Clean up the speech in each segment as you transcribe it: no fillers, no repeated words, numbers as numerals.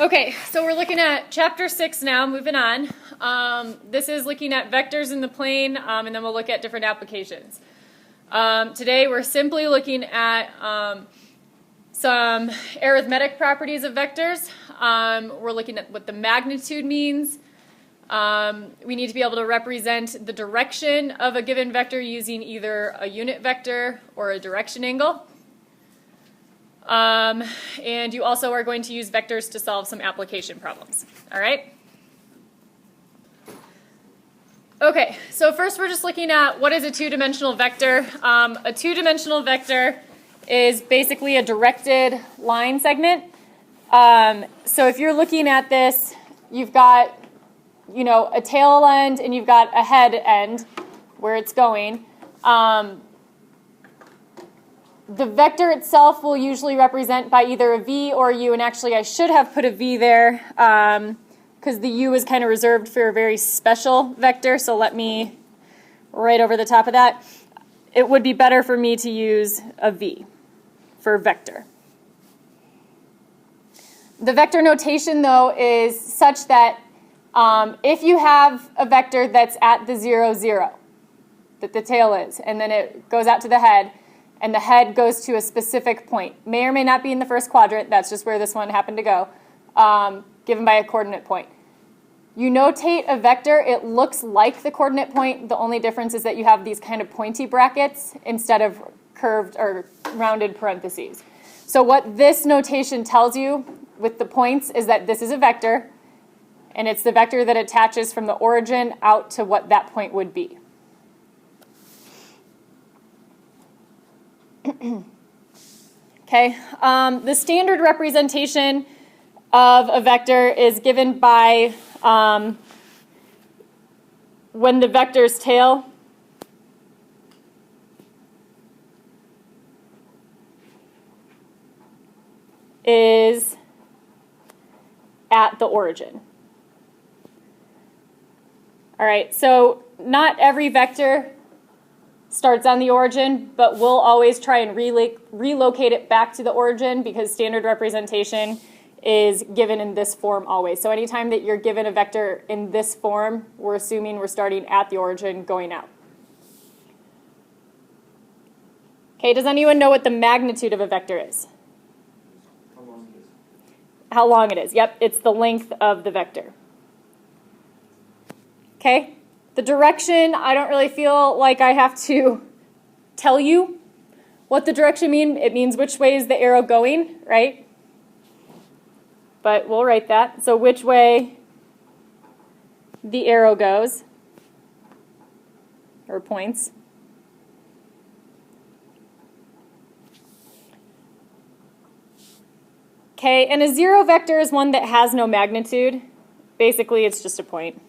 Okay, so we're looking at chapter 6 now, moving on. This is looking at vectors in the plane, and then we'll look at different applications. Today we're simply looking at some arithmetic properties of vectors. We're looking at what the magnitude means. We need to be able to represent the direction of a given vector using either a unit vector or a direction angle. And you also are going to use vectors to solve some application problems. All right? Okay, so first we're just looking at what is a two-dimensional vector. A two-dimensional vector is basically a directed line segment. So if you're looking at this, you've got, a tail end and you've got a head end where it's going. The vector itself will usually represent by either a V or a U, and actually I should have put a V there because the U is kind of reserved for a very special vector, so let me, right over the top of that, it would be better for me to use a V for vector. The vector notation, though, is such that if you have a vector that's at the 0, 0, that the tail is, and then it goes out to the head, and the head goes to a specific point. May or may not be in the first quadrant. That's just where this one happened to go, given by a coordinate point. You notate a vector. It looks like the coordinate point. The only difference is that you have these kind of pointy brackets instead of curved or rounded parentheses. So what this notation tells you with the points is that this is a vector, and it's the vector that attaches from the origin out to what that point would be. Okay, the standard representation of a vector is given by when the vector's tail is at the origin. All right, so not every vector starts on the origin, but we'll always try and relocate it back to the origin because standard representation is given in this form always. So anytime that you're given a vector in this form, we're assuming we're starting at the origin, going out. Okay, does anyone know what the magnitude of a vector is? How long it is. How long it is. Yep, it's the length of the vector. Okay? The direction, I don't really feel like I have to tell you what the direction means. It means which way is the arrow going, right? But we'll write that. So which way the arrow goes, or points. Okay, and a zero vector is one that has no magnitude. Basically, it's just a point.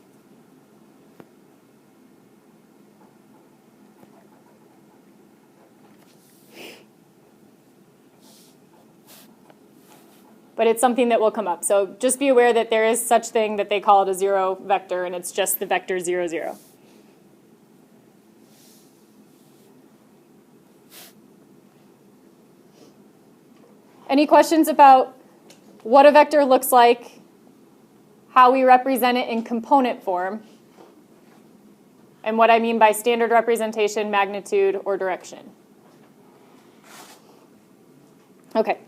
But it's something that will come up. So just be aware that there is such thing that they call it a zero vector, and it's just the vector 0, 0. Any questions about what a vector looks like, how we represent it in component form, and what I mean by standard representation, magnitude, or direction? Okay.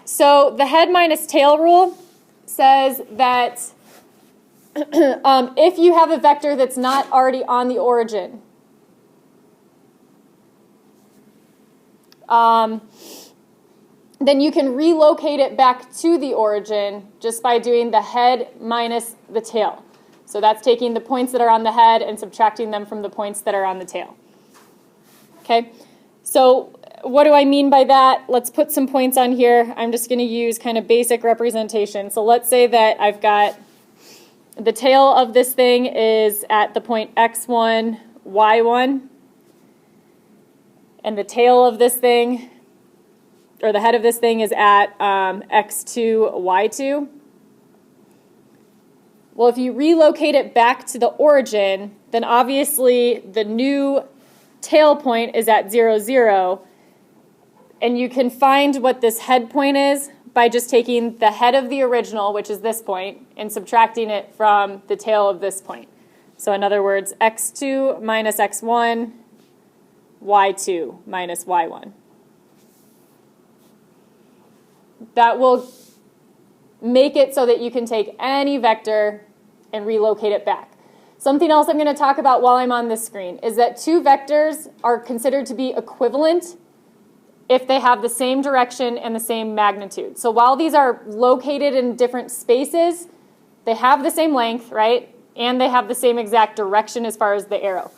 So the head minus tail rule says that if you have a vector that's not already on the origin, then you can relocate it back to the origin just by doing the head minus the tail. So that's taking the points that are on the head and subtracting them from the points that are on the tail. Okay, so what do I mean by that? Let's put some points on here. I'm just going to use kind of basic representation. So let's say that I've got the tail of this thing is at the point x1, y1. And the tail of this thing, or the head of this thing, is at x2, y2. Well, if you relocate it back to the origin, then obviously the new tail point is at 0, 0. And you can find what this head point is by just taking the head of the original, which is this point, and subtracting it from the tail of this point. So in other words, x2 minus x1, y2 minus y1. That will make it so that you can take any vector and relocate it back. Something else I'm going to talk about while I'm on this screen is that two vectors are considered to be equivalent if they have the same direction and the same magnitude. So while these are located in different spaces, they have the same length, right? And they have the same exact direction as far as the arrow.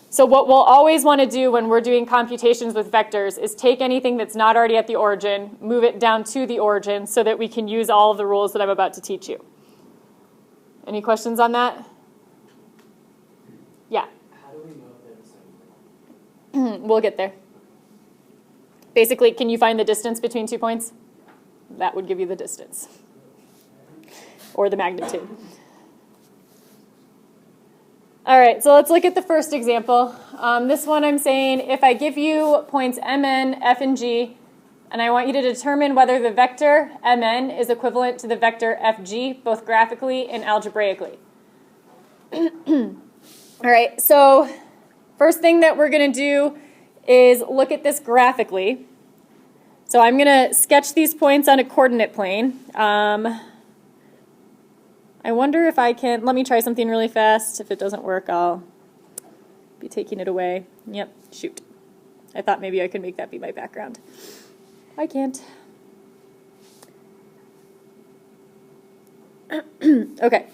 So what we'll always want to do when we're doing computations with vectors is take anything that's not already at the origin, move it down to the origin so that we can use all of the rules that I'm about to teach you. Any questions on that? Yeah. How do we know if they're the same? We'll get there. Basically, can you find the distance between 2 points? That would give you the distance or the magnitude. All right, so let's look at the first example. This one I'm saying if I give you points mn, f, and g, and I want you to determine whether the vector mn is equivalent to the vector fg, both graphically and algebraically. All right, so first thing that we're going to do is look at this graphically. So I'm going to sketch these points on a coordinate plane. I wonder if I can, let me try something really fast. If it doesn't work, I'll be taking it away. Yep, shoot. I thought maybe I could make that be my background. I can't. Okay,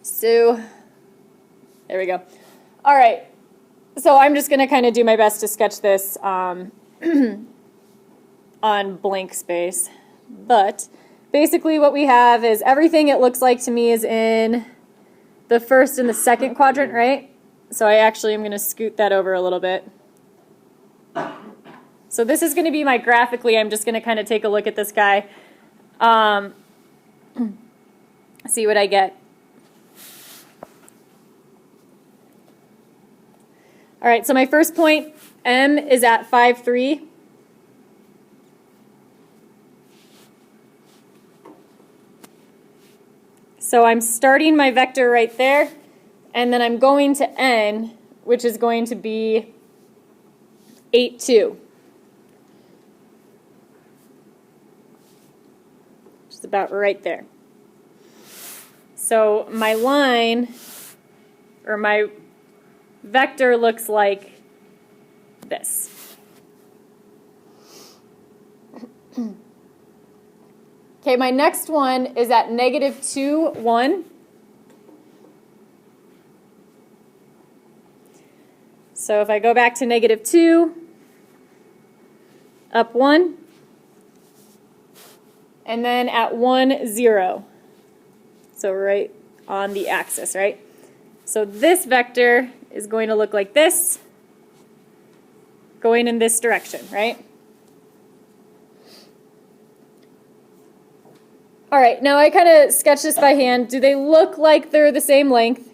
so there we go. All right, so I'm just going to kind of do my best to sketch this on blank space. But basically what we have is everything it looks like to me is in the first and the second quadrant, right? So I actually am going to scoot that over a little bit. So this is going to be my graphically. I'm just going to kind of take a look at this guy. See what I get. All right, so my first point, M, is at 5, 3. So I'm starting my vector right there, and then I'm going to N, which is going to be 8, 2. Which is about right there. So my line, or my vector looks like this. Okay, my next one is at negative 2, 1. So if I go back to negative 2, up 1, and then at 1, 0. So right on the axis, right? So this vector is going to look like this, going in this direction, right? All right, now I kind of sketched this by hand. Do they look like they're the same length?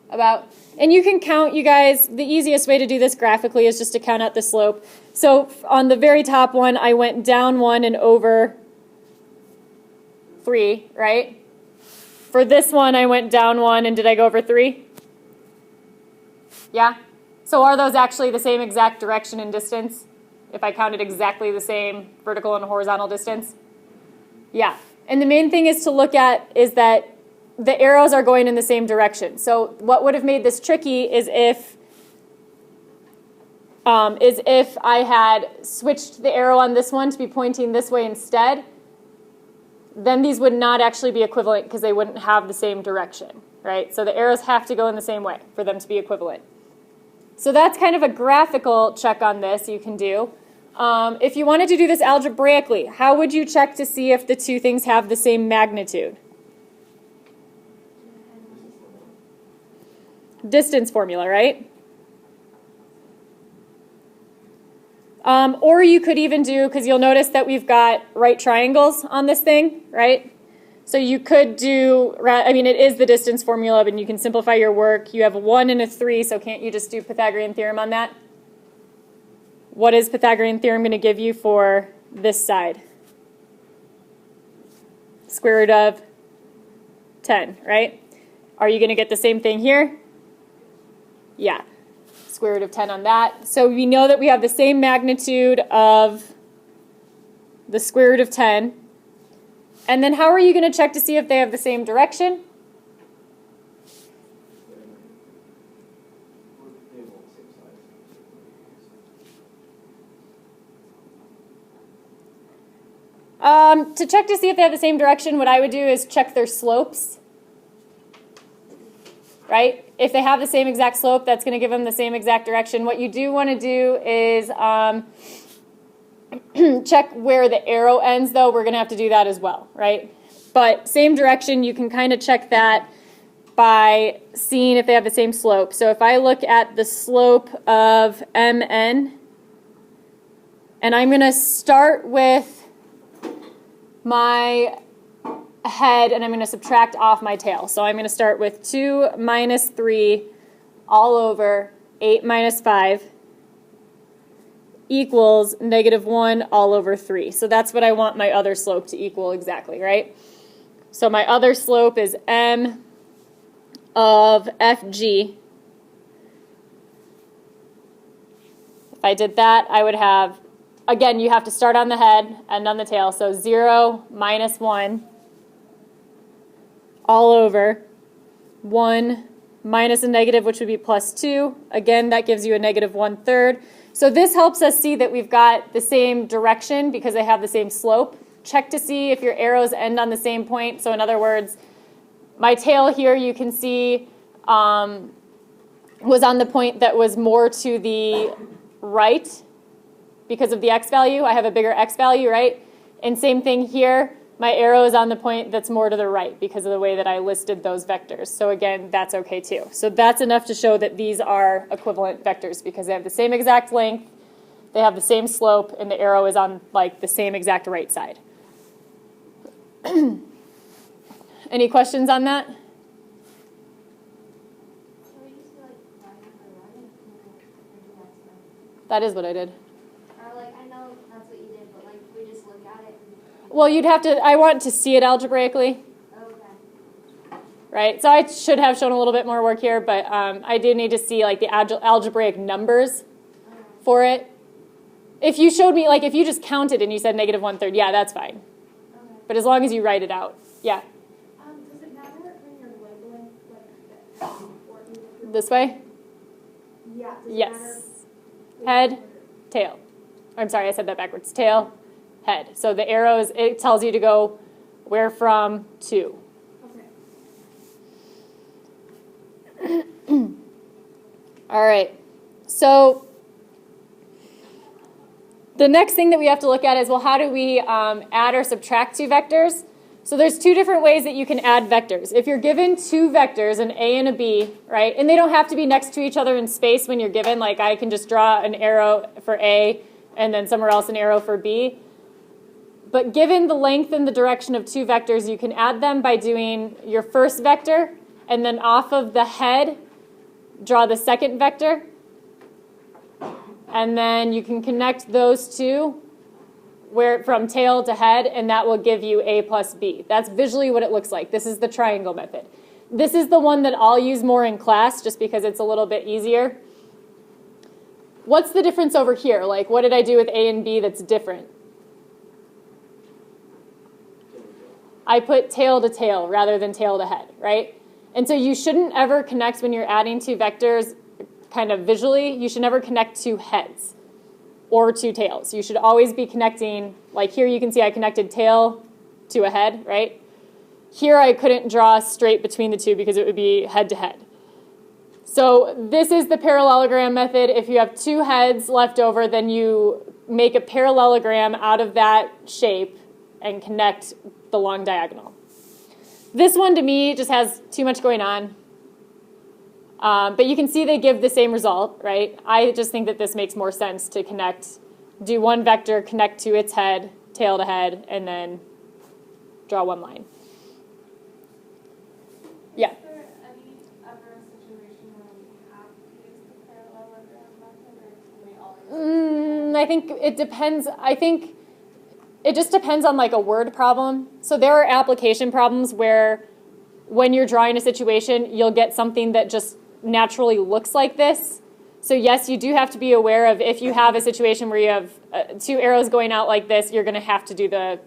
About. And you can count, you guys. The easiest way to do this graphically is just to count out the slope. So on the very top one, I went down 1 and over 3, right? For this one, I went down 1, and did I go over 3? Yeah? So are those actually the same exact direction and distance? If I counted exactly the same vertical and horizontal distance? Yeah. And the main thing is to look at is that the arrows are going in the same direction. So what would have made this tricky is if I had switched the arrow on this one to be pointing this way instead, then these would not actually be equivalent because they wouldn't have the same direction, right? So the arrows have to go in the same way for them to be equivalent. So that's kind of a graphical check on this you can do. If you wanted to do this algebraically, how would you check to see if the two things have the same magnitude? Distance formula, right? Or you could even do, because you'll notice that we've got right triangles on this thing, right? So you could do, I mean, it is the distance formula, but you can simplify your work. You have a 1 and a 3, so can't you just do Pythagorean theorem on that? what is Pythagorean theorem going to give you for this side? Square root of 10, right? Are you going to get the same thing here? Yeah. Square root of 10 on that. So we know that we have the same magnitude of the square root of 10. And then how are you going to check to see if they have the same direction? To check to see if they have the same direction, what I would do is check their slopes. Right? If they have the same exact slope, that's going to give them the same exact direction. What you do want to do is check where the arrow ends, though. We're going to have to do that as well, right? But same direction, you can kind of check that by seeing if they have the same slope. So if I look at the slope of MN, and I'm going to start with my head, and I'm going to subtract off my tail. So I'm going to start with 2 minus 3 all over 8 minus 5 equals negative 1 all over 3. So that's what I want my other slope to equal exactly, right? So my other slope is M of FG. If I did that, I would have, again, you have to start on the head and on the tail. So 0 minus 1 all over 1 minus a negative, which would be plus 2. Again, that gives you a negative 1/3. So this helps us see that we've got the same direction because they have the same slope. Check to see if your arrows end on the same point. So in other words, my tail here, you can see, was on the point that was more to the right because of the x value. I have a bigger x value, right? And same thing here. My arrow is on the point that's more to the right because of the way that I listed those vectors. So again, that's okay too. So that's enough to show that these are equivalent vectors because they have the same exact length, they have the same slope, and the arrow is on like the same exact right side. Any questions on that? That is what I did. Or like, I know that's what you did, but like, we just look at it. Well, you'd have to, I want to see it algebraically, Okay. right? So I should have shown a little bit more work here, but I do need to see like the algebraic numbers for it. If you showed me, like if you just counted and you said negative 1/3, yeah, that's fine. Okay. But as long as you write it out, yeah. Does it matter when you're labeling like This way? Yeah. Does Yes. It matter? Head, tail. I'm sorry, I said that backwards. Tail, head. So the arrows, it tells you to go where from to. Okay. All right. So the next thing that we have to look at is, well, how do we add or subtract two vectors? So there's two different ways that you can add vectors. If you're given two vectors, an A and a B, right, and they don't have to be next to each other in space when you're given, like I can just draw an arrow for A and then somewhere else an arrow for B. But given the length and the direction of two vectors, you can add them by doing your first vector and then off of the head, draw the second vector. And then you can connect those two from tail to head, and that will give you A plus B. That's visually what it looks like. This is the triangle method. This is the one that I'll use more in class just because it's a little bit easier. What's the difference over here? Like, what did I do with A and B that's different? I put tail to tail rather than tail to head, right? And so you shouldn't ever connect when you're adding two vectors kind of visually. You should never connect two heads or two tails. You should always be connecting, like here you can see I connected tail to a head, right? Here I couldn't draw straight between the two because it would be head to head. So this is the parallelogram method. If you have two heads left over, then you make a parallelogram out of that shape and connect the long diagonal. This one to me just has too much going on. But you can see they give the same result, right? I just think that this makes more sense to connect, do one vector, connect to its head, tail to head, and then draw one line. Yeah? Is there any ever situation where we have to use the parallelogram method, or can we always I think it depends. I think it just depends on like a word problem. So there are application problems where when you're drawing a situation, you'll get something that just naturally looks like this. So yes, you do have to be aware of if you have a situation where you have two arrows going out like this, you're going to have to do the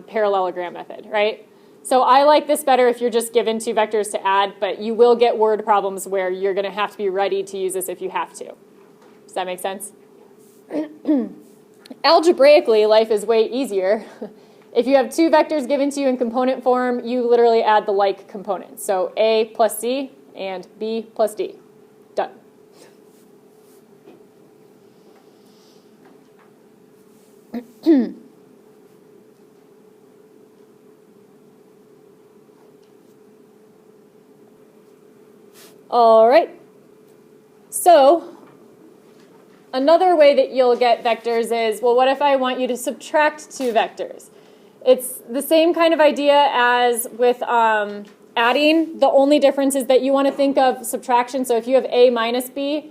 parallelogram method, right? So I like this better if you're just given two vectors to add, but you will get word problems where you're going to have to be ready to use this if you have to. Does that make sense? Algebraically, life is way easier. If you have two vectors given to you in component form, you literally add the like components. So A plus C and B plus D. Done. All right. So another way that you'll get vectors is, well, what if I want you to subtract two vectors? It's the same kind of idea as with adding. The only difference is that you want to think of subtraction. So if you have A minus B,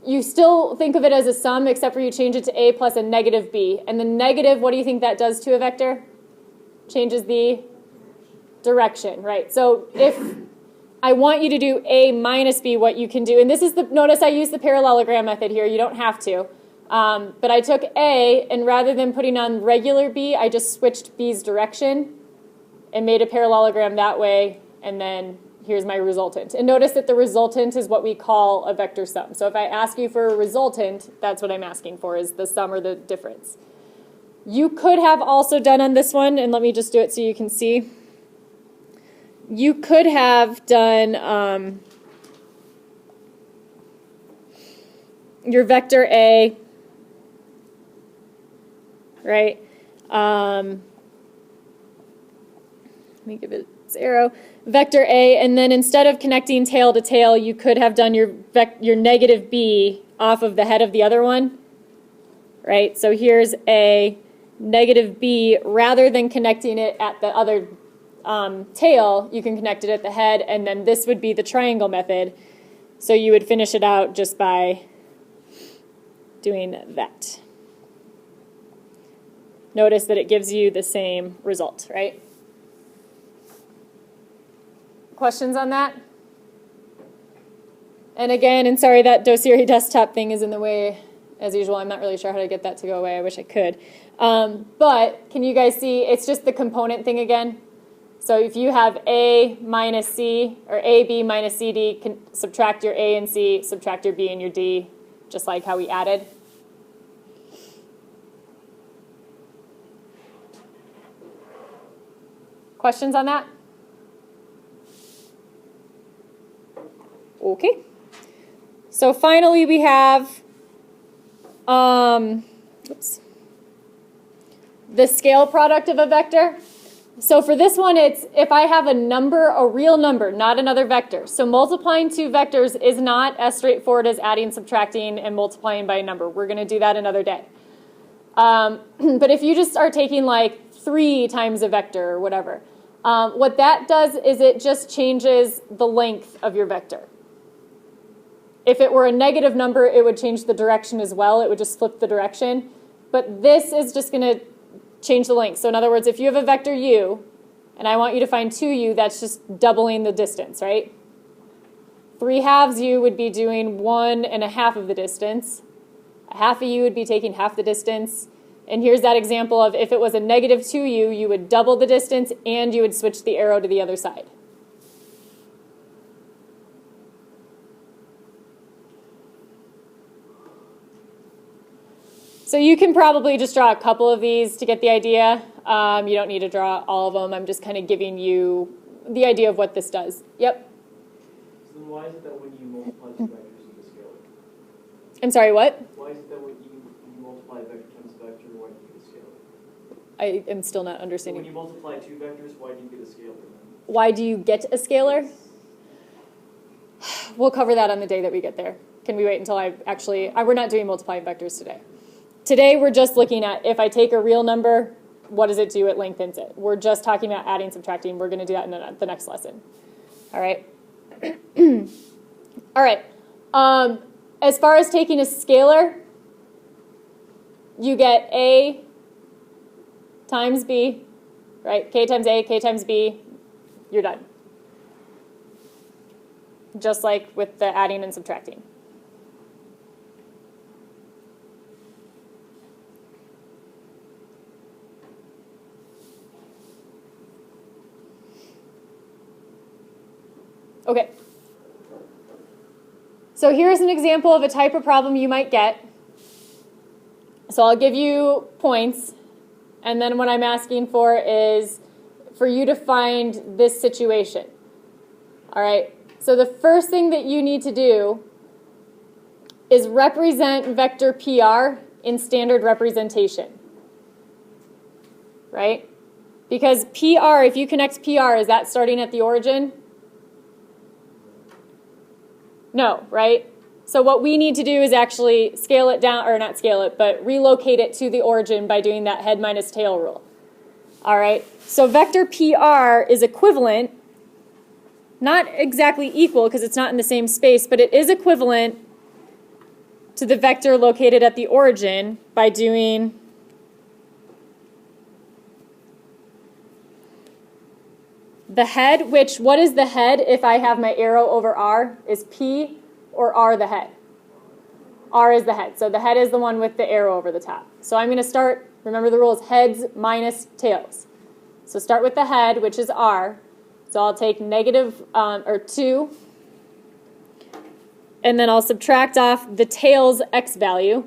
you still think of it as a sum, except for you change it to A plus a negative B. And the negative, what do you think that does to a vector? Changes the direction, right? So if I want you to do A minus B, what you can do, and this is notice I use the parallelogram method here, you don't have to. But I took A, and rather than putting on regular B, I just switched B's direction and made a parallelogram that way, and then here's my resultant. And notice that the resultant is what we call a vector sum. So if I ask you for a resultant, that's what I'm asking for, is the sum or the difference. You could have also done on this one, and let me just do it so you can see. You could have done your vector A, right? Let me give it its arrow. Vector A, and then instead of connecting tail to tail, you could have done your negative B off of the head of the other one, right? So here's A, negative B, rather than connecting it at the other tail, you can connect it at the head, and then this would be the triangle method. So you would finish it out just by doing that. Notice that it gives you the same result, right? Questions on that? And again, and sorry that Doceri desktop thing is in the way as usual. I'm not really sure how to get that to go away. I wish I could. But can you guys see, it's just the component thing again. So if you have A minus C, or AB minus CD, can subtract your A and C, subtract your B and your D, just like how we added. Questions on that? Okay. So finally we have the scale product of a vector. So for this one, it's if I have a number, a real number, not another vector. So multiplying two vectors is not as straightforward as adding, subtracting, and multiplying by a number. We're going to do that another day. But if you just are taking like 3 times a vector or whatever, what that does is it just changes the length of your vector. If it were a negative number, it would change the direction as well. It would just flip the direction. But this is just going to change the length. So in other words, if you have a vector u, and I want you to find 2u, that's just doubling the distance, right? 3/2 u would be doing 1.5 of the distance. A half of u would be taking half the distance. And here's that example of if it was a negative 2u, you would double the distance and you would switch the arrow to the other side. So you can probably just draw a couple of these to get the idea. You don't need to draw all of them. I'm just kind of giving you the idea of what this does. Yep. So then why is it that when you multiply two vectors, you get a scalar? I'm sorry, what? Why is it that when you multiply vector times vector, why do you get a scalar? I am still not So understanding. when you multiply two vectors, why do you get a scalar then? Why do you get a scalar? We'll cover that on the day that we get there. Can we wait until we're not doing multiplying vectors today. Today we're just looking at if I take a real number, what does it do? It lengthens it. We're just talking about adding, subtracting. We're going to do that in the next lesson. All right. All right. as far as taking a scalar, you get A times B, right? K times A, K times B, you're done. Just like with the adding and subtracting. Okay. So here's an example of a type of problem you might get. So I'll give you points, and then what I'm asking for is for you to find this situation. All right. So the first thing that you need to do is represent vector PR in standard representation. Right? Because PR, if you connect PR, is that starting at the origin? No, right? So what we need to do is actually scale it down, or not scale it, but relocate it to the origin by doing that head minus tail rule. All right, so vector PR is equivalent, not exactly equal because it's not in the same space, but it is equivalent to the vector located at the origin by doing the head, which, what is the head if I have my arrow over R? Is P or R the head? R is the head. So the head is the one with the arrow over the top. So I'm going to start, remember the rule is heads minus tails. So start with the head, which is R. So I'll take negative, or 2, and then I'll subtract off the tail's x value.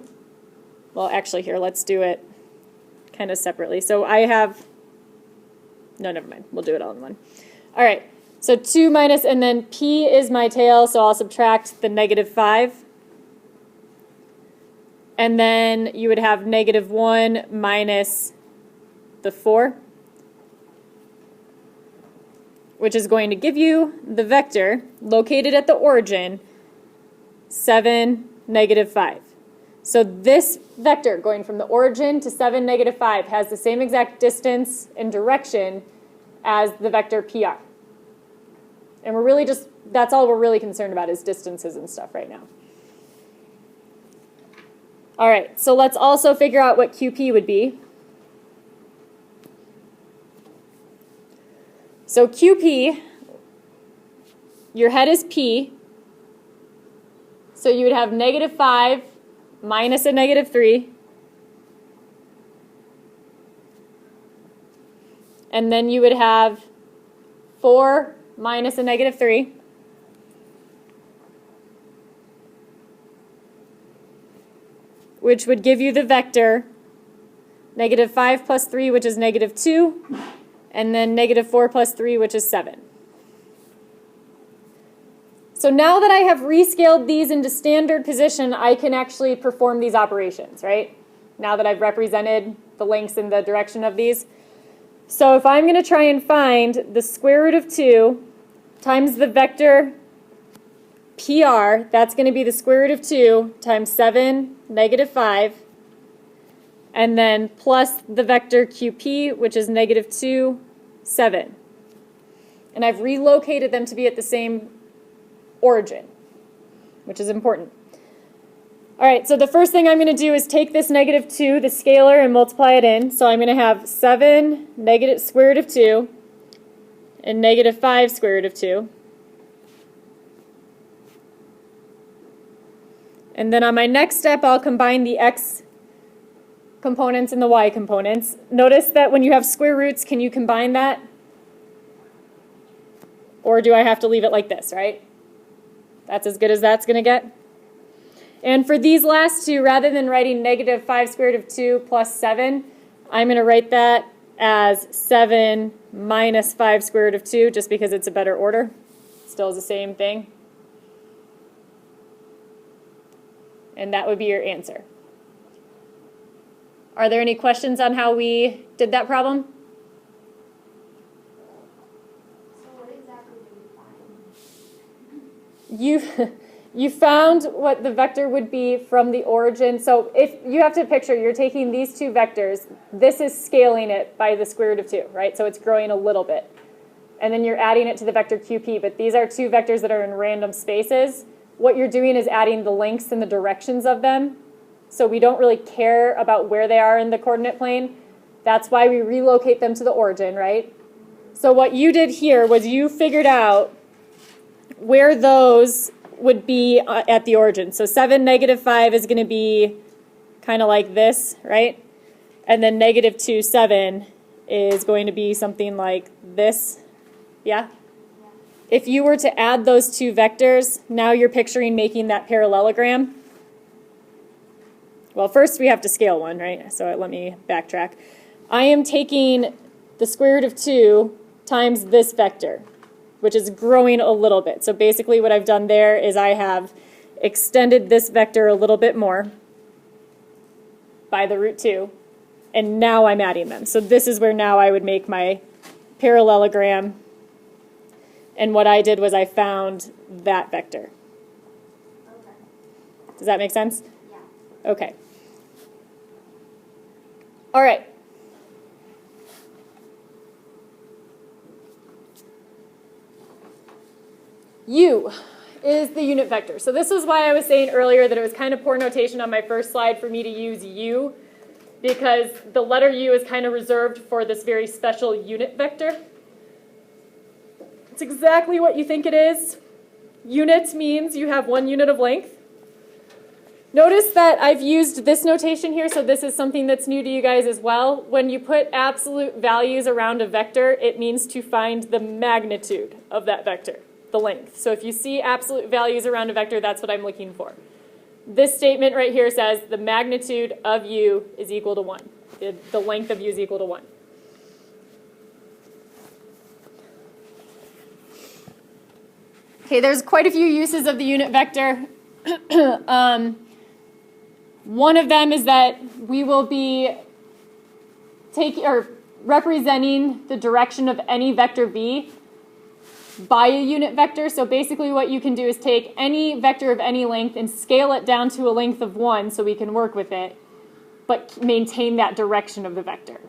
Well, actually here, let's do it kind of separately. So I have, no, never mind. We'll do it all in one. All right. So 2 minus, and then P is my tail, so I'll subtract the negative 5. And then you would have negative 1 minus the 4, which is going to give you the vector located at the origin, 7, negative 5. So this vector going from the origin to 7, negative 5 has the same exact distance and direction as the vector PR. And we're really just, that's all we're really concerned about is distances and stuff right now. All right, so let's also figure out what QP would be. So QP, your head is P, so you would have negative 5 minus a negative 3, and then you would have 4 minus a negative 3, which would give you the vector negative 5 plus 3, which is negative 2, and then negative 4 plus 3, which is 7. So now that I have rescaled these into standard position, I can actually perform these operations, right? Now that I've represented the lengths and the direction of these. So if I'm going to try and find the square root of 2 times the vector PR, that's going to be the square root of 2 times 7, negative 5, and then plus the vector QP, which is negative 2, 7. And I've relocated them to be at the same origin, which is important. All right, so the first thing I'm going to do is take this negative 2, the scalar, and multiply it in. So I'm going to have 7 negative square root of 2 and negative 5 square root of 2. And then on my next step, I'll combine the x components and the y components. Notice that when you have square roots, can you combine that? Or do I have to leave it like this, right? That's as good as that's going to get. And for these last two, rather than writing negative 5 square root of 2 plus 7, I'm going to write that as 7 minus 5 square root of 2, just because it's a better order. Still is the same thing. And that would be your answer. Are there any questions on how we did that problem? So what exactly did we find? You found what the vector would be from the origin. So if you have to picture, you're taking these two vectors. This is scaling it by the square root of 2, right? So it's growing a little bit. And then you're adding it to the vector QP. But these are two vectors that are in random spaces. what you're doing is adding the lengths and the directions of them. So we don't really care about where they are in the coordinate plane. That's why we relocate them to the origin, right? So what you did here was you figured out where those would be at the origin. So 7, -5 is going to be kind of like this, right? And then -2, 7 is going to be something like this. Yeah? If you were to add those two vectors, now you're picturing making that parallelogram. Well, first we have to scale one, right? So let me backtrack. I am taking the square root of 2 times this vector, which is growing a little bit. So basically what I've done there is I have extended this vector a little bit more by the root 2, and now I'm adding them. So this is where now I would make my parallelogram, and what I did was I found that vector. Okay. Does that make sense? Yeah. Okay. All right. U is the unit vector. So this is why I was saying earlier that it was kind of poor notation on my first slide for me to use U, because the letter U is kind of reserved for this very special unit vector. It's exactly what you think it is. Unit means you have 1 unit of length. Notice that I've used this notation here, so this is something that's new to you guys as well. When you put absolute values around a vector, it means to find the magnitude of that vector, the length. So if you see absolute values around a vector, that's what I'm looking for. This statement right here says the magnitude of U is equal to 1. The length of U is equal to 1. Okay, there's quite a few uses of the unit vector. One of them is that we will be representing the direction of any vector v by a unit vector. So basically what you can do is take any vector of any length and scale it down to a length of 1 so we can work with it, but maintain that direction of the vector.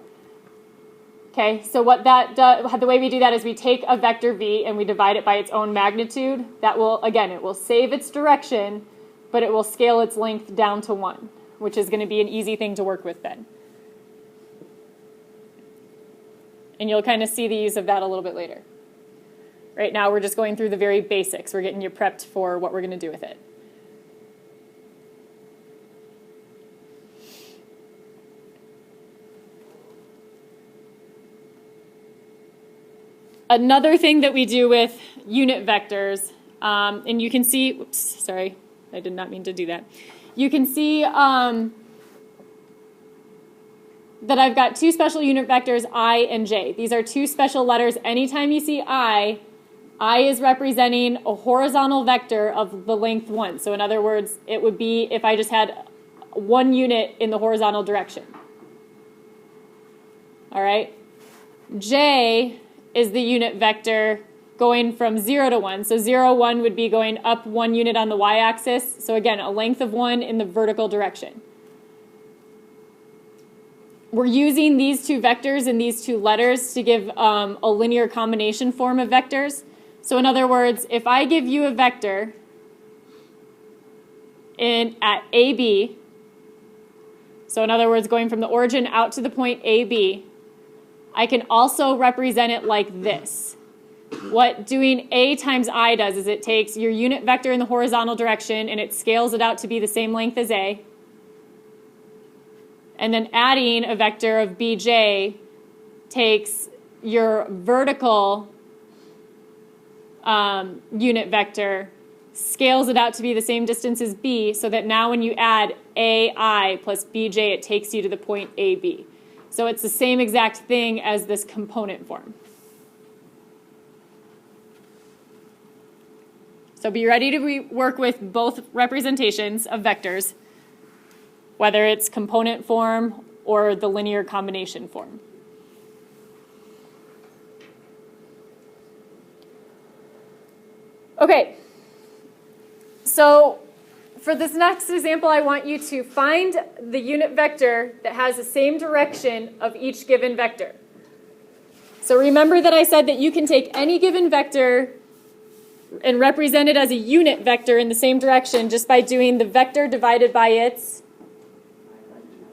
Okay, so what that does, the way we do that is we take a vector v and we divide it by its own magnitude. That will, again, it will save its direction, but it will scale its length down to 1, which is going to be an easy thing to work with then. And you'll kind of see the use of that a little bit later. Right now we're just going through the very basics. We're getting you prepped for what we're going to do with it. Another thing that we do with unit vectors, and you can see, oops, sorry, I did not mean to do that. You can see that I've got 2 special unit vectors, I and j. These are 2 special letters. Anytime you see I is representing a horizontal vector of the length 1. So in other words, it would be if I just had 1 unit in the horizontal direction. All right? J is the unit vector going from 0 to 1. So 0, 1 would be going up 1 unit on the y-axis. So again, a length of 1 in the vertical direction. We're using these 2 vectors and these 2 letters to give a linear combination form of vectors. So in other words, if I give you a vector at AB, so in other words, going from the origin out to the point AB, I can also represent it like this. What doing A times I does is it takes your unit vector in the horizontal direction and it scales it out to be the same length as A. And then adding a vector of BJ takes your vertical unit vector, scales it out to be the same distance as B, so that now when you add AI plus BJ, it takes you to the point AB. So it's the same exact thing as this component form. So be ready to work with both representations of vectors, whether it's component form or the linear combination form. Okay, so for this next example, I want you to find the unit vector that has the same direction of each given vector. So remember that I said that you can take any given vector and represent it as a unit vector in the same direction just by doing the vector divided by its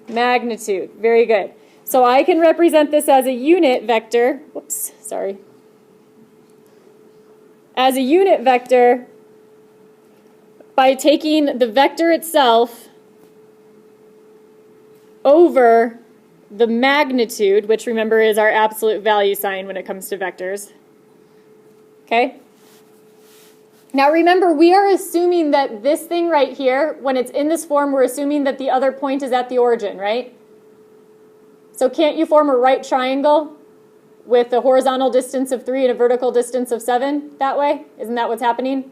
magnitude. Very good. So I can represent this as a unit vector. Whoops, sorry. As a unit vector by taking the vector itself over the magnitude, which remember is our absolute value sign when it comes to vectors. Okay? Now remember, we are assuming that this thing right here, when it's in this form, we're assuming that the other point is at the origin, right? So can't you form a right triangle with a horizontal distance of 3 and a vertical distance of 7 that way? Isn't that what's happening?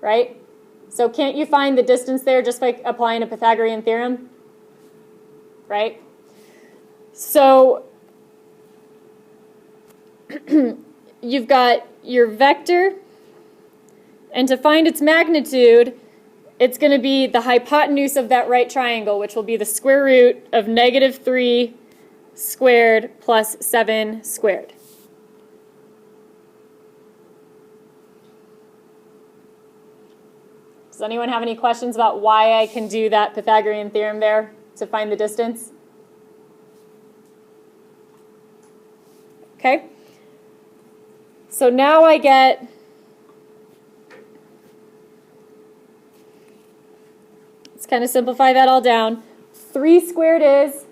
Right? So can't you find the distance there just by applying a Pythagorean theorem? Right? So you've got your vector, and to find its magnitude, it's going to be the hypotenuse of that right triangle, which will be the square root of -3 squared plus 7 squared. Does anyone have any questions about why I can do that Pythagorean theorem there to find the distance? Okay. So now I get let's kind of simplify that all down. 3 squared is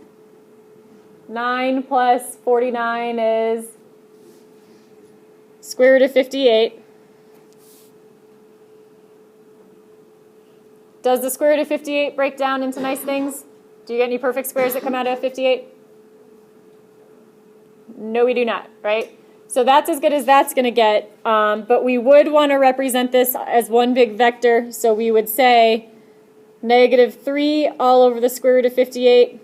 9 plus 49 is square root of 58. Does the square root of 58 break down into nice things? Do you get any perfect squares that come out of 58? No, we do not, right? So that's as good as that's going to get, but we would want to represent this as one big vector, so we would say -3 all over the square root of 58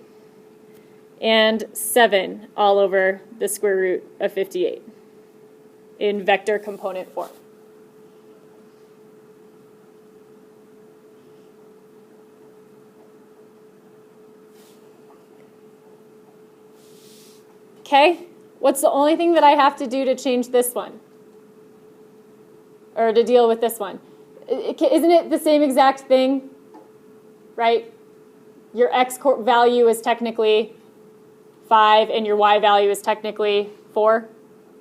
and 7 all over the square root of 58 in vector component form. Okay, what's the only thing that I have to do to change this one? Or to deal with this one? Isn't it the same exact thing? Right? Your x value is technically 5 and your y value is technically 4,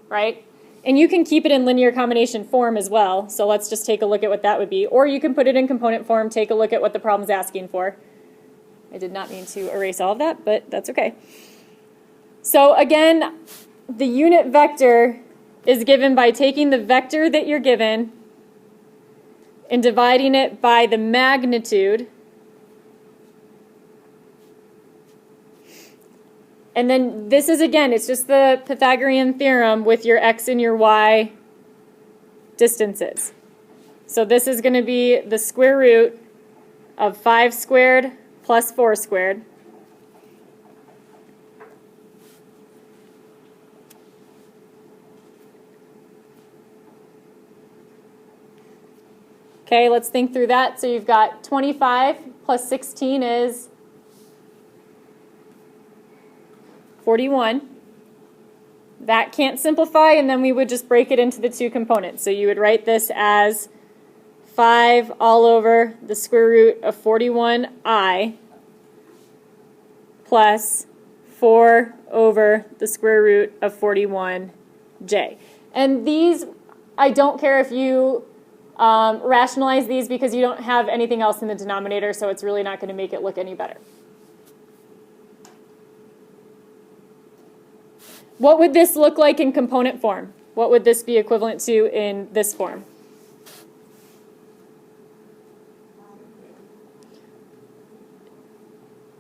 right? And you can keep it in linear combination form as well, so let's just take a look at what that would be. Or you can put it in component form, take a look at what the problem's asking for. I did not mean to erase all of that, but that's okay. So again, the unit vector is given by taking the vector that you're given and dividing it by the magnitude. And then this is, again, it's just the Pythagorean theorem with your x and your y distances. So this is going to be the square root of 5 squared plus 4 squared. Okay, let's think through that. So you've got 25 plus 16 is 41. That can't simplify, and then we would just break it into the two components. So you would write this as 5 all over the square root of 41i plus 4 over the square root of 41j. And these, I don't care if you rationalize these because you don't have anything else in the denominator, so it's really not going to make it look any better. What would this look like in component form? What would this be equivalent to in this form?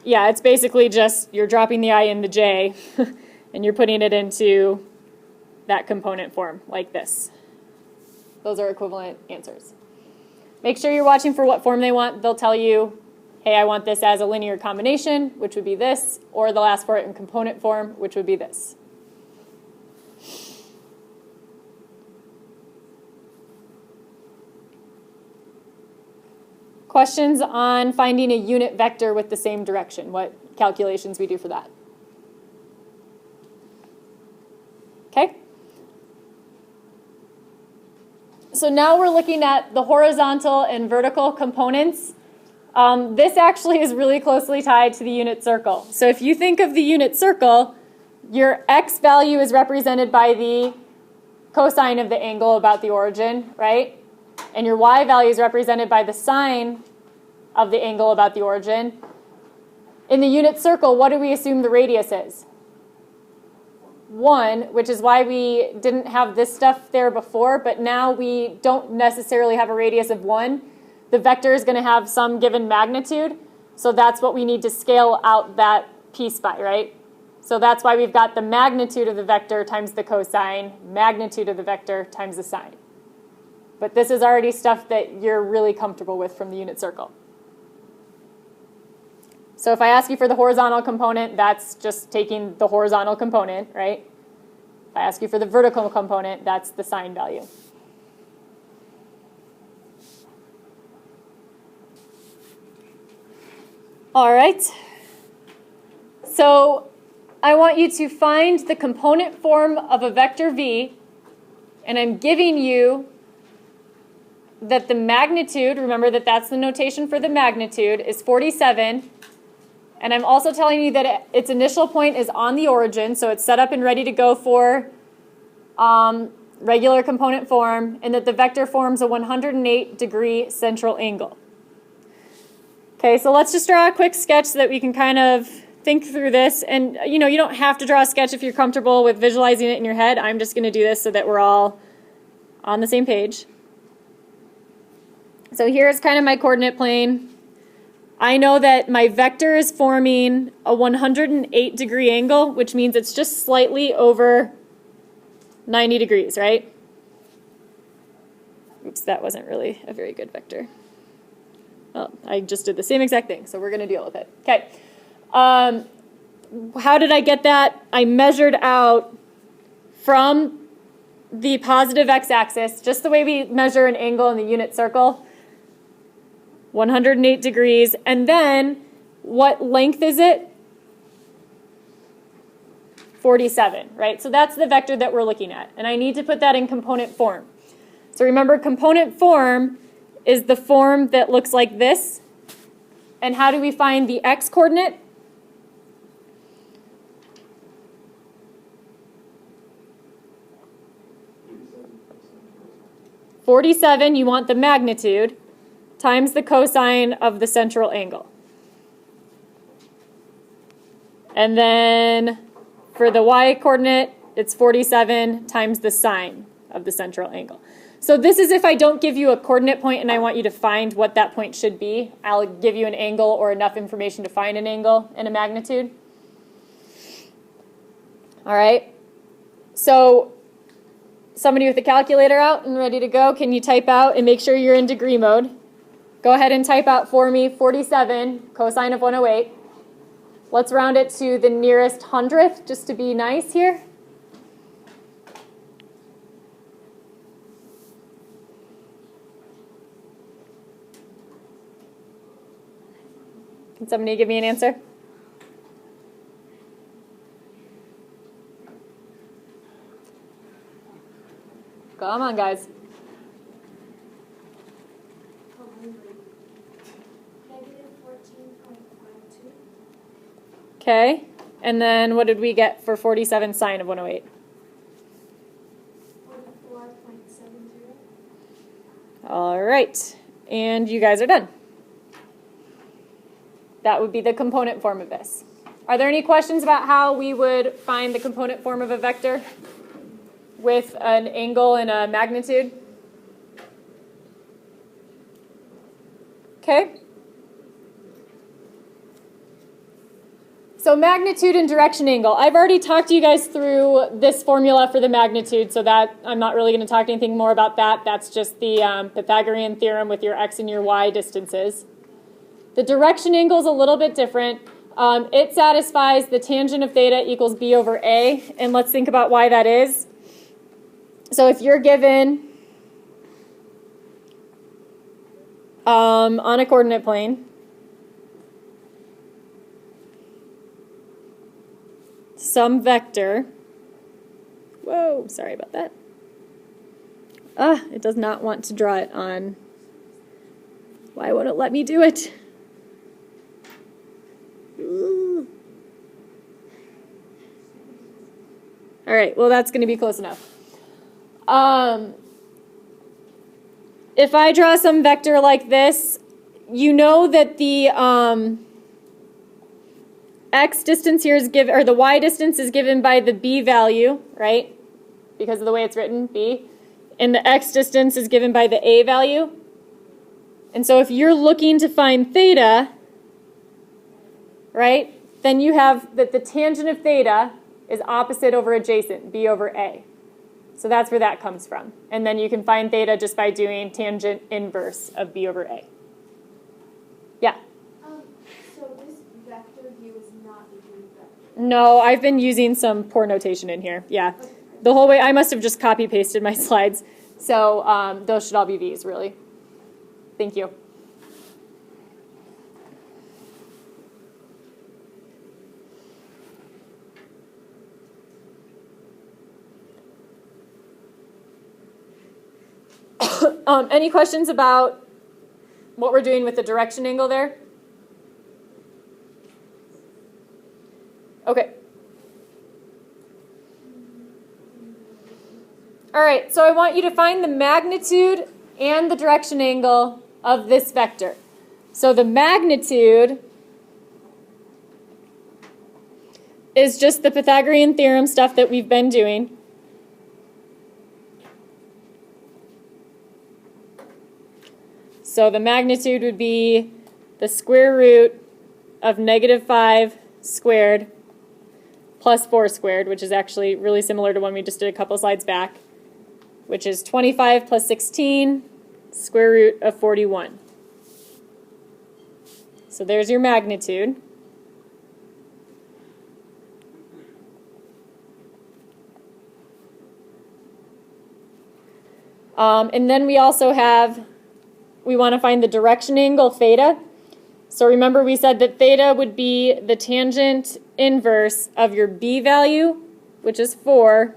Yeah, it's basically just you're dropping the I and the J and you're putting it into that component form like this. Those are equivalent answers. Make sure you're watching for what form they want. They'll tell you, hey, I want this as a linear combination, which would be this, or they'll ask for it in component form, which would be this. Questions on finding a unit vector with the same direction? What calculations we do for that? Okay. So now we're looking at the horizontal and vertical components. This actually is really closely tied to the unit circle. So if you think of the unit circle, your x value is represented by the cosine of the angle about the origin, right? And your y value is represented by the sine of the angle about the origin. In the unit circle, what do we assume the radius is? 1, which is why we didn't have this stuff there before, but now we don't necessarily have a radius of 1. The vector is going to have some given magnitude, so that's what we need to scale out that piece by, right? So that's why we've got the magnitude of the vector times the cosine, magnitude of the vector times the sine. But this is already stuff that you're really comfortable with from the unit circle. So if I ask you for the horizontal component, that's just taking the horizontal component, right? If I ask you for the vertical component, that's the sine value. All right. So I want you to find the component form of a vector v, and I'm giving you that the magnitude, remember that that's the notation for the magnitude, is 47. And I'm also telling you that its initial point is on the origin, so it's set up and ready to go for regular component form, and that the vector forms a 108-degree central angle. Okay, so let's just draw a quick sketch so that we can kind of think through this. And you don't have to draw a sketch if you're comfortable with visualizing it in your head. I'm just going to do this so that we're all on the same page. So here's kind of my coordinate plane. I know that my vector is forming a 108-degree angle, which means it's just slightly over 90 degrees, right? Oops, that wasn't really a very good vector. Well, I just did the same exact thing, so we're going to deal with it. Okay. How did I get that? I measured out from the positive x-axis, just the way we measure an angle in the unit circle, 108 degrees. And then, what length is it? 47, right? So that's the vector that we're looking at. And I need to put that in component form. So remember, component form is the form that looks like this. And how do we find the x-coordinate? (47), you want the magnitude, times the cosine of the central angle. And then for the y-coordinate, it's 47 times the sine of the central angle. So this is if I don't give you a coordinate point and I want you to find what that point should be. I'll give you an angle or enough information to find an angle and a magnitude. All right. So somebody with a calculator out and ready to go, can you type out and make sure you're in degree mode? Go ahead and type out for me 47 cosine of 108. Let's round it to the nearest hundredth just to be nice here. Can somebody give me an answer? Come on, guys. -14.52. Okay. And then what did we get for 47 sine of 108? 44.70. All right. And you guys are done. That would be the component form of this. Are there any questions about how we would find the component form of a vector with an angle and a magnitude? Okay. So magnitude and direction angle. I've already talked to you guys through this formula for the magnitude, so that I'm not really going to talk anything more about that. That's just the Pythagorean theorem with your x and your y distances. The direction angle is a little bit different. It satisfies the tangent of theta equals b over a, and let's think about why that is. So if you're given on a coordinate plane some vector, whoa, sorry about that, It does not want to draw it on. Why won't it let me do it? Ooh. All right, well, that's going to be close enough. If I draw some vector like this, you know that the x distance here is given, or the y distance is given by the b value, right? Because of the way it's written, b. And the x distance is given by the a value. And so if you're looking to find theta, right, then you have that the tangent of theta is opposite over adjacent, b over a. So that's where that comes from. And then you can find theta just by doing tangent inverse of b over a. Yeah? So this vector view is not the unit vector. No, I've been using some poor notation in here. Yeah. Okay. The whole way, I must have just copy pasted my slides. So those should all be v's, really. Thank you. Any questions about what we're doing with the direction angle there? Okay. All right, so I want you to find the magnitude and the direction angle of this vector. So the magnitude is just the Pythagorean theorem stuff that we've been doing. So the magnitude would be the square root of -5 squared plus 4 squared, which is actually really similar to one we just did a couple slides back, which is 25 plus 16, square root of 41. So there's your magnitude. And then we also have, we want to find the direction angle theta. So remember we said that theta would be the tangent inverse of your b value, which is 4,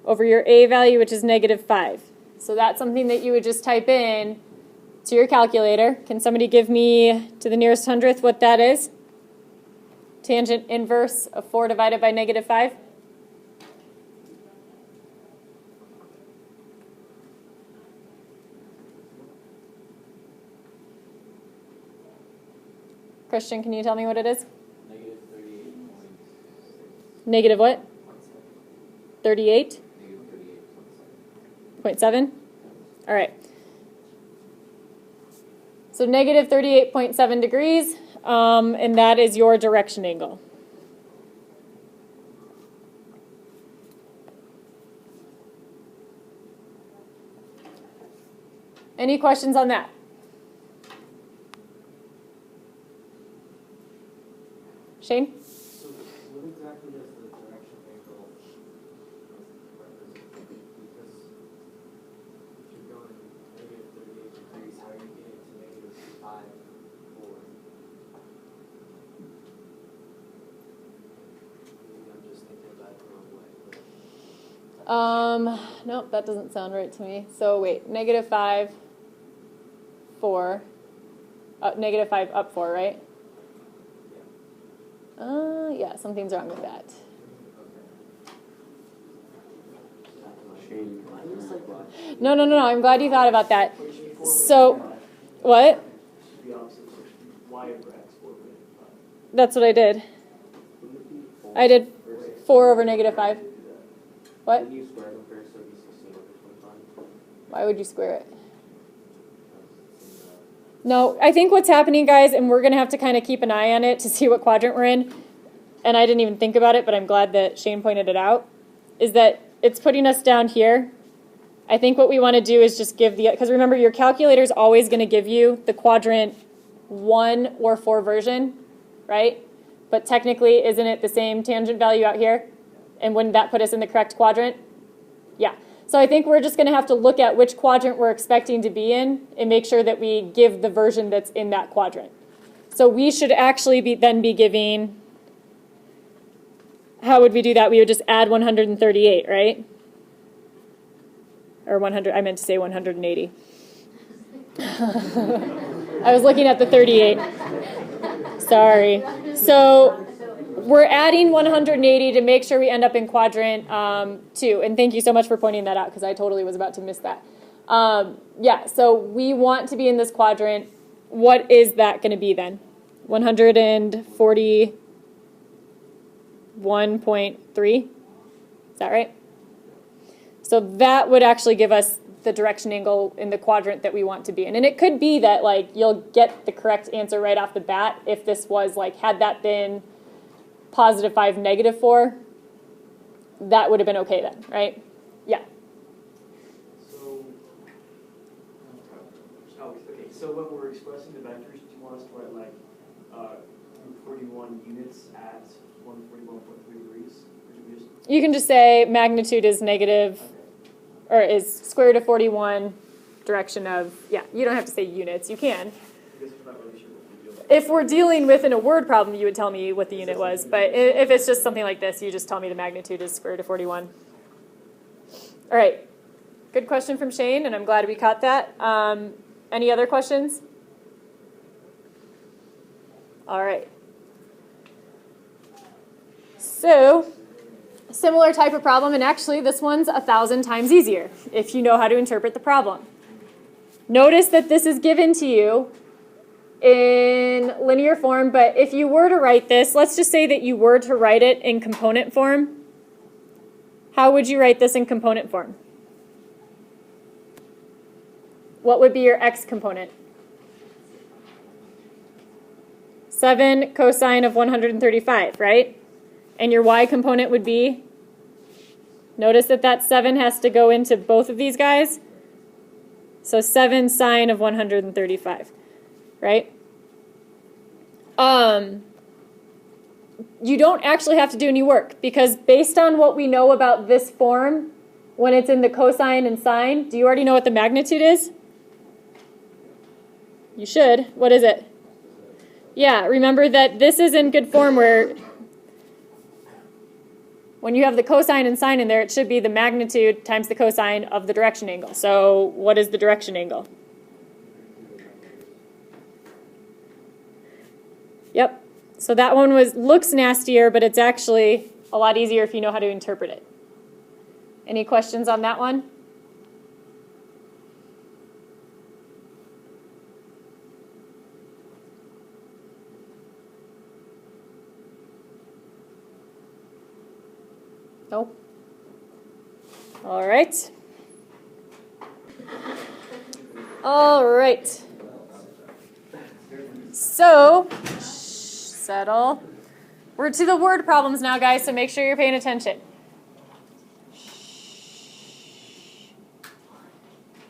over your a value, which is -5. So that's something that you would just type in to your calculator. Can somebody give me to the nearest hundredth what that is? Tangent inverse of 4 divided by -5? Christian, can you tell me what it is? -38.6. Negative what? 38? .7? All right. So negative 38.7 degrees, and that is your direction angle. Any questions on that? Shane? So what exactly does the direction angle represent? Because if you're going -38 degrees, how are you getting to -5, 4? Maybe I'm just thinking about it the wrong way. Nope, that doesn't sound right to me. So wait, -5, 4, -5 up 4, right? Yeah, something's wrong with that. No, I'm glad you thought about that. So, what? Should be opposite y over x coordinate. That's what I did. I did 4 over -5. What? Did you square them first so it'd be 16 over 25? Why would you square it? No, I think what's happening, guys, and we're going to have to kind of keep an eye on it to see what quadrant we're in, and I didn't even think about it, but I'm glad that Shane pointed it out, is that it's putting us down here. I think what we want to do is just give the, because remember, your calculator is always going to give you the quadrant 1 or 4 version, right? But technically, isn't it the same tangent value out here? And wouldn't that put us in the correct quadrant? Yeah. So I think we're just going to have to look at which quadrant we're expecting to be in and make sure that we give the version that's in that quadrant. So we should actually then be giving, how would we do that? We would just add 138, right? or 100, I meant to say 180. I was looking at the 38. Sorry. So we're adding 180 to make sure we end up in quadrant 2. And thank you so much for pointing that out, because I totally was about to miss that. Yeah, so we want to be in this quadrant. What is that going to be then? 141.3? Is that right? So that would actually give us the direction angle in the quadrant that we want to be in. And it could be that like you'll get the correct answer right off the bat if this was like, had that been positive 5, negative 4, that would have been okay then, right? Yeah. So, okay, so when we're expressing the vectors, do you want us to write like 41 units at 141.3 degrees? Or do we just... You can just say magnitude is negative, Okay. or is square root of 41, direction of, yeah, you don't have to say units, you can. I guess we're not really sure what we do. If we're dealing with in a word problem, you would tell me what the unit was, but if it's just something like this, you just tell me the magnitude is square root of 41. All right, good question from Shane, and I'm glad we caught that. Any other questions? All right. So, similar type of problem, and actually this one's 1,000 times easier if you know how to interpret the problem. Notice that this is given to you in linear form, but if you were to write this, let's just say that you were to write it in component form. How would you write this in component form? What would be your x component? 7 cosine of 135, right? And your y component would be? Notice that that 7 has to go into both of these guys. So 7 sine of 135, right? You don't actually have to do any work, because based on what we know about this form, when it's in the cosine and sine, do you already know what the magnitude is? You should. What is it? Yeah, remember that this is in good form where when you have the cosine and sine in there, it should be the magnitude times the cosine of the direction angle. So what is the direction angle? Yep. So that one looks nastier, but it's actually a lot easier if you know how to interpret it. Any questions on that one? Nope. All right. All right. So, settle. We're to the word problems now, guys, so make sure you're paying attention.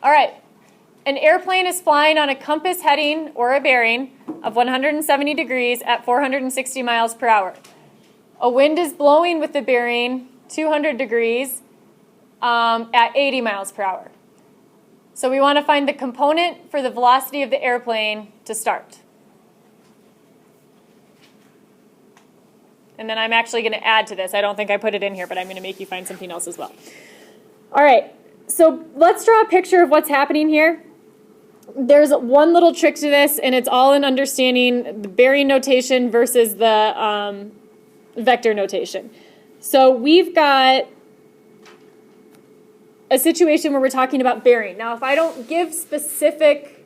All right. An airplane is flying on a compass heading or a bearing of 170 degrees at 460 miles per hour. A wind is blowing with the bearing 200 degrees at 80 miles per hour. So we want to find the component for the velocity of the airplane to start. And then I'm actually going to add to this. I don't think I put it in here, but I'm going to make you find something else as well. All right, so let's draw a picture of what's happening here. There's one little trick to this, and it's all in understanding the bearing notation versus the vector notation. So we've got a situation where we're talking about bearing. Now, if I don't give specific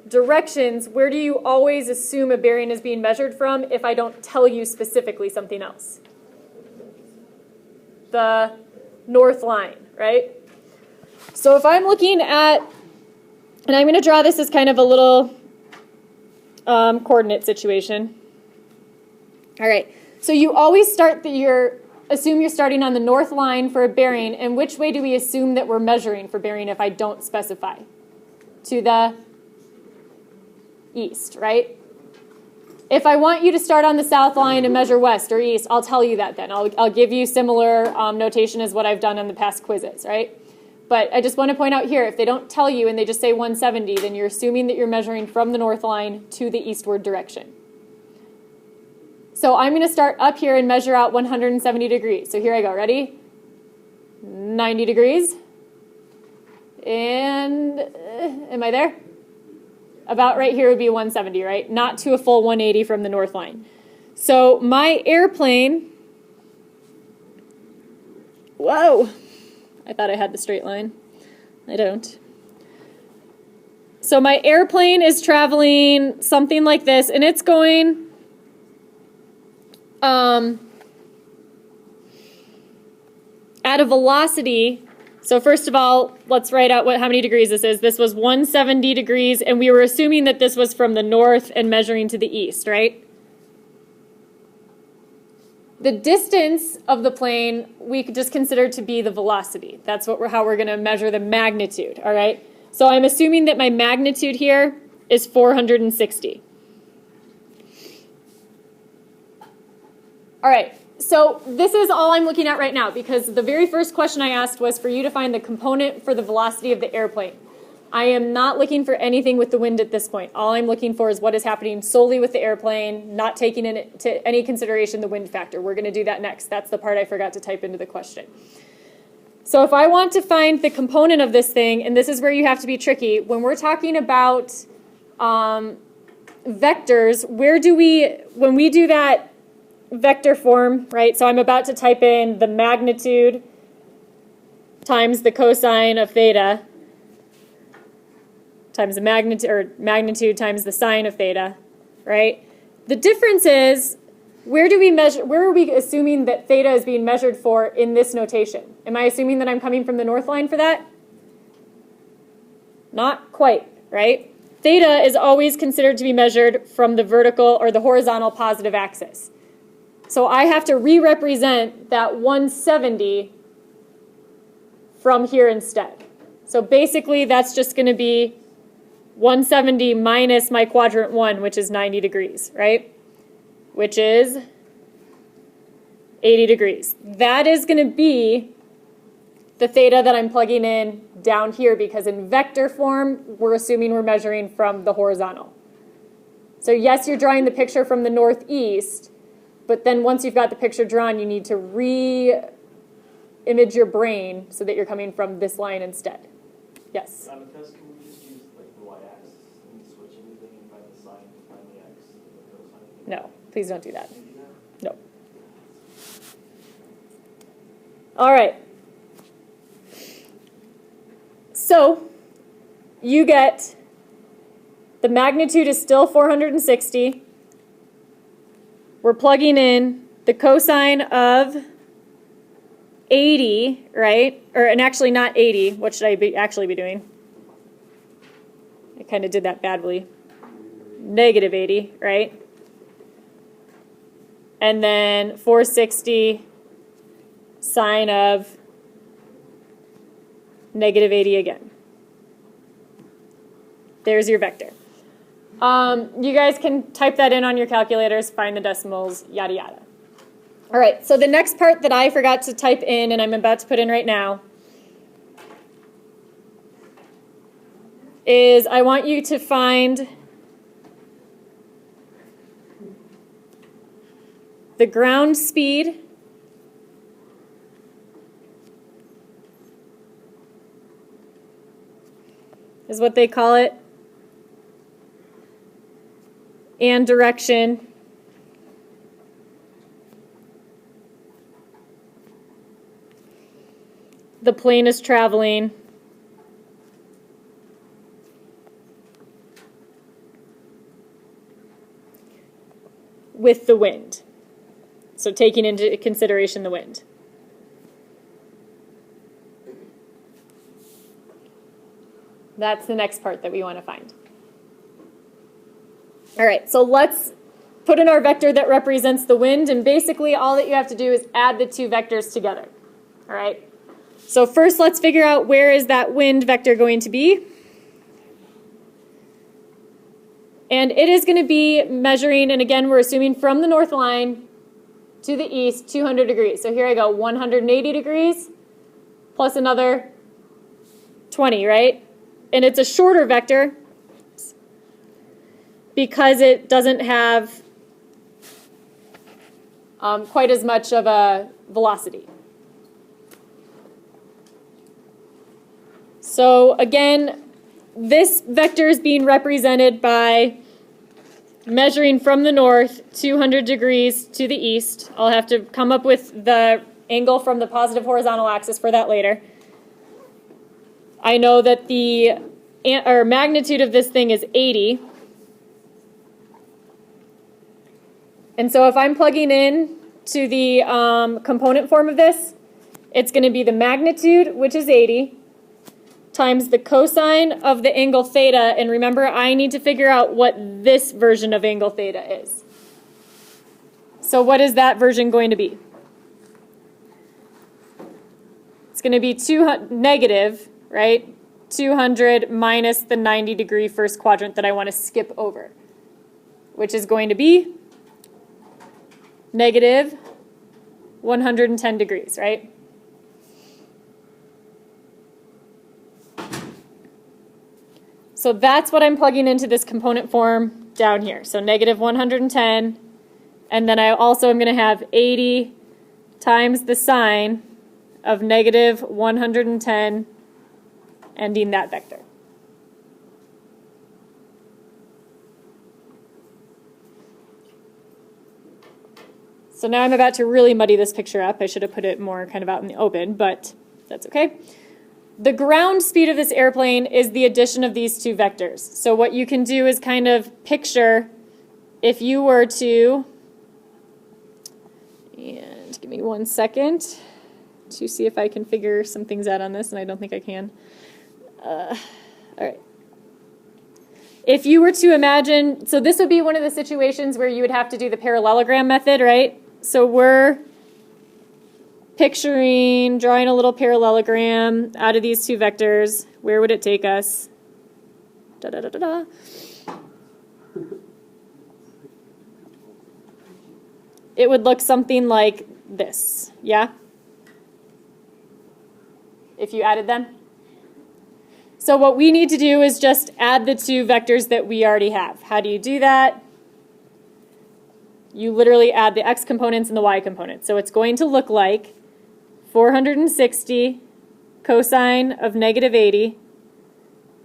directions, where do you always assume a bearing is being measured from if I don't tell you specifically something else? The north line, right? So if I'm looking at, and I'm going to draw this as kind of a little coordinate situation. All right. So you always assume you're starting on the north line for a bearing, and which way do we assume that we're measuring for bearing if I don't specify? To the east, right? If I want you to start on the south line and measure west or east, I'll tell you that then. I'll give you similar notation as what I've done on the past quizzes, right? But I just want to point out here, if they don't tell you and they just say 170, then you're assuming that you're measuring from the north line to the eastward direction. So I'm going to start up here and measure out 170 degrees. So here I go. Ready? 90 degrees. and am I there? About right here would be 170, right? Not to a full 180 from the north line. So my airplane, whoa, I thought I had the straight line. I don't. So my airplane is traveling something like this, and it's going at a velocity. So first of all, let's write out how many degrees this is. This was 170 degrees, and we were assuming that this was from the north and measuring to the east, right? The distance of the plane we could just consider to be the velocity. That's how we're going to measure the magnitude, all right? So I'm assuming that my magnitude here is 460. All right, so this is all I'm looking at right now because the very first question I asked was for you to find the component for the velocity of the airplane. I am not looking for anything with the wind at this point. All I'm looking for is what is happening solely with the airplane, not taking into any consideration the wind factor. We're going to do that next. That's the part I forgot to type into the question. So if I want to find the component of this thing, and this is where you have to be tricky, when we're talking about vectors, when we do that vector form, right? So I'm about to type in the magnitude times the cosine of theta times the magnitude times the sine of theta, right? The difference is, where are we assuming that theta is being measured for in this notation? Am I assuming that I'm coming from the north line for that? Not quite, right? Theta is always considered to be measured from the vertical or the horizontal positive axis. So I have to re-represent that 170 from here instead. So basically that's just going to be 170 minus my quadrant 1, which is 90 degrees, right? Which is 80 degrees. That is going to be the theta that I'm plugging in down here because in vector form, we're assuming we're measuring from the horizontal. So yes, you're drawing the picture from the northeast, but then once you've got the picture drawn, you need to re-image your brain so that you're coming from this line instead. Yes? Because can we just use like the y-axis and switch anything by the sine to find the x and the cosine? No, please don't do that. Can we do that? No. All right. So you get the magnitude is still 460. We're plugging in the cosine of 80, right? And actually not 80. What should I actually be doing? I kind of did that badly. Negative 80, right? And then 460 sine of negative 80 again. There's your vector. You guys can type that in on your calculators, find the decimals, yada yada. All right, so the next part that I forgot to type in and I'm about to put in right now is I want you to find the ground speed is what they call it, and direction the plane is traveling with the wind. So taking into consideration the wind. That's the next part that we want to find. All right, so let's put in our vector that represents the wind, and basically all that you have to do is add the two vectors together. All right, so first let's figure out where is that wind vector going to be. And it is going to be measuring, and again we're assuming from the north line to the east, 200 degrees. So here I go, 180 degrees plus another 20, right? And it's a shorter vector because it doesn't have quite as much of a velocity. So again, this vector is being represented by measuring from the north 200 degrees to the east. I'll have to come up with the angle from the positive horizontal axis for that later. I know that the magnitude of this thing is 80. And so if I'm plugging in to the component form of this, it's going to be the magnitude, which is 80, times the cosine of the angle theta. And remember, I need to figure out what this version of angle theta is. So what is that version going to be? It's going to be negative, right? 200 minus the 90-degree first quadrant that I want to skip over, which is going to be negative 110 degrees, right? So that's what I'm plugging into this component form down here. So negative 110, and then I also am going to have 80 times the sine of negative 110 ending that vector. So now I'm about to really muddy this picture up. I should have put it more kind of out in the open, but that's okay. The ground speed of this airplane is the addition of these two vectors. So what you can do is kind of picture if you were to, and give me 1 second to see if I can figure some things out on this, and I don't think I can. All right. If you were to imagine, so this would be one of the situations where you would have to do the parallelogram method, right? So we're picturing, drawing a little parallelogram out of these two vectors. Where would it take us? Da, da, da, da, da. It would look something like this, yeah? If you added them. So what we need to do is just add the two vectors that we already have. How do you do that? You literally add the x components and the y components. So it's going to look like 460 cosine of negative 80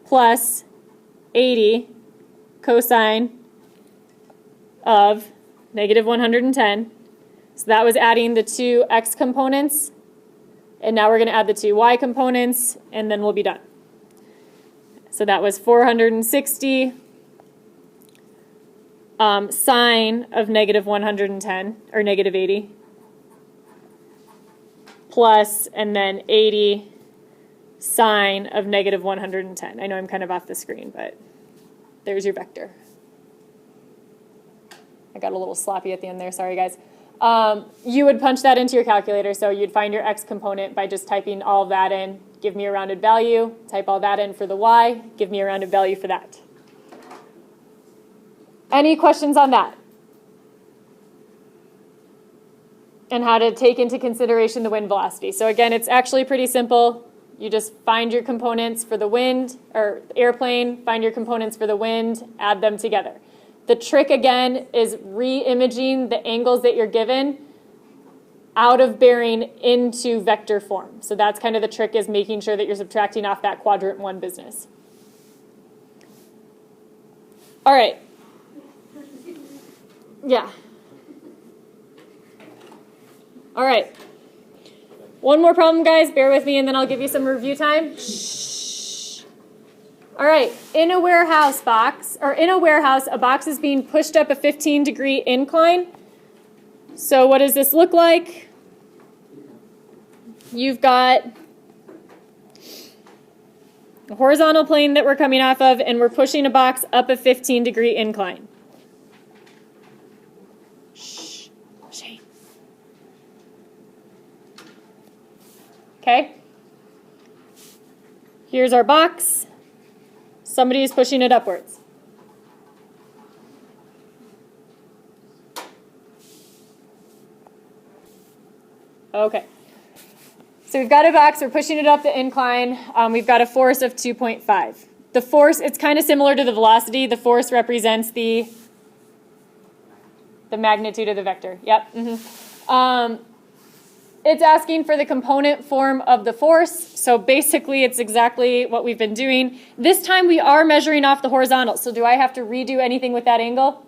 plus 80 cosine of negative 110. So that was adding the two x components. And now we're going to add the two y components, and then we'll be done. So that was 460 sine of negative 110, or negative 80, plus, and then 80 sine of negative 110. I know I'm kind of off the screen, but there's your vector. I got a little sloppy at the end there, sorry guys. You would punch that into your calculator, so you'd find your x component by just typing all of that in. Give me a rounded value, type all that in for the y, give me a rounded value for that. Any questions on that? And how to take into consideration the wind velocity. So again, it's actually pretty simple. You just find your components for the wind, or airplane, find your components for the wind, add them together. The trick again is re-imaging the angles that you're given out of bearing into vector form. So that's kind of the trick, is making sure that you're subtracting off that quadrant 1 business. All right. Yeah. All right. One more problem, guys. Bear with me, and then I'll give you some review time. Shh. All right. In a warehouse box, or in a warehouse, a box is being pushed up a 15-degree incline. So what does this look like? You've got a horizontal plane that we're coming off of, and we're pushing a box up a 15-degree incline. Shh. Shane. Okay. Here's our box. Somebody is pushing it upwards. Okay. So we've got a box, we're pushing it up the incline. We've got a force of 2.5. The force, it's kind of similar to the velocity. The force represents the magnitude of the vector. Yep. it's asking for the component form of the force. So basically, it's exactly what we've been doing. This time, we are measuring off the horizontal. So do I have to redo anything with that angle?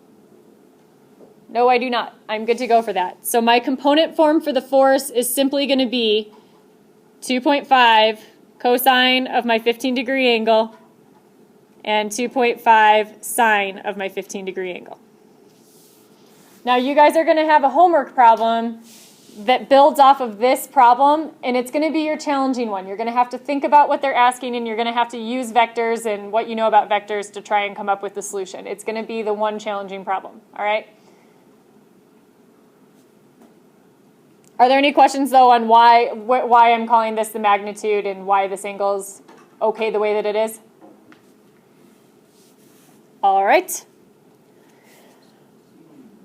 No, I do not. I'm good to go for that. So my component form for the force is simply going to be 2.5 cosine of my 15-degree angle and 2.5 sine of my 15-degree angle. Now you guys are going to have a homework problem that builds off of this problem, and it's going to be your challenging one. You're going to have to think about what they're asking, and you're going to have to use vectors and what you know about vectors to try and come up with the solution. It's going to be the one challenging problem, all right? Are there any questions, though, on why I'm calling this the magnitude and why this angle is okay the way that it is? All right.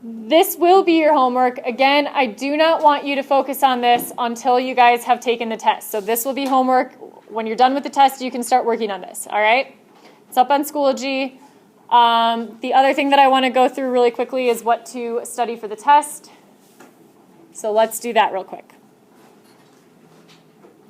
This will be your homework. Again, I do not want you to focus on this until you guys have taken the test. So this will be homework. When you're done with the test, you can start working on this, all right? It's up on Schoology. The other thing that I want to go through really quickly is what to study for the test. So let's do that real quick.